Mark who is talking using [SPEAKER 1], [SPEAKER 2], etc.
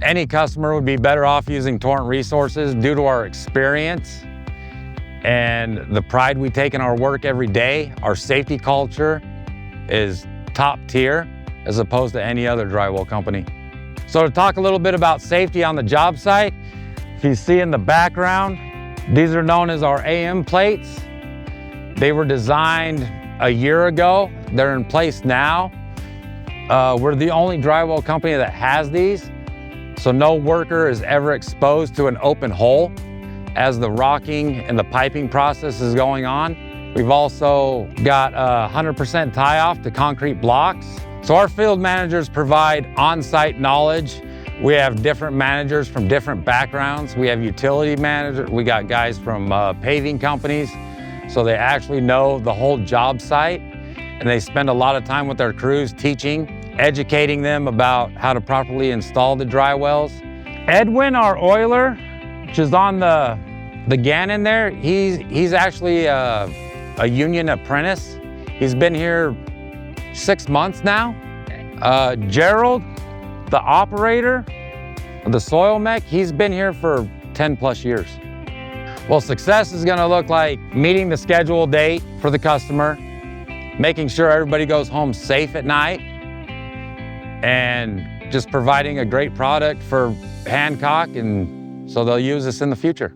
[SPEAKER 1] Any customer would be better off using Torrent Resources due to our experience and the pride we take in our work every day. Our safety culture is top tier as opposed to any other drywall company. So to talk a little bit about safety on the job site, if you see in the background, these are known as our AM plates. They were designed a year ago. They're in place now. We're the only drywall company that has these, so no worker is ever exposed to an open hole as the rocking and the piping process is going on. We've also got 100% tie-off to concrete blocks. So our field managers provide on-site knowledge. We have different managers from different backgrounds. We have utility managers, we got guys from paving companies, so they actually know the whole job site, and they spend a lot of time with their crews teaching, educating them about how to properly install the dry wells. Edwin, our oiler, which is on the Gannon there, he's actually a union apprentice. He's been here 6 months now. Gerald, the operator of the Soilmec, he's been here for 10+ years. Well, success is gonna look like meeting the scheduled date for the customer, making sure everybody goes home safe at night, and just providing a great product for Hancock, and so they'll use us in the future.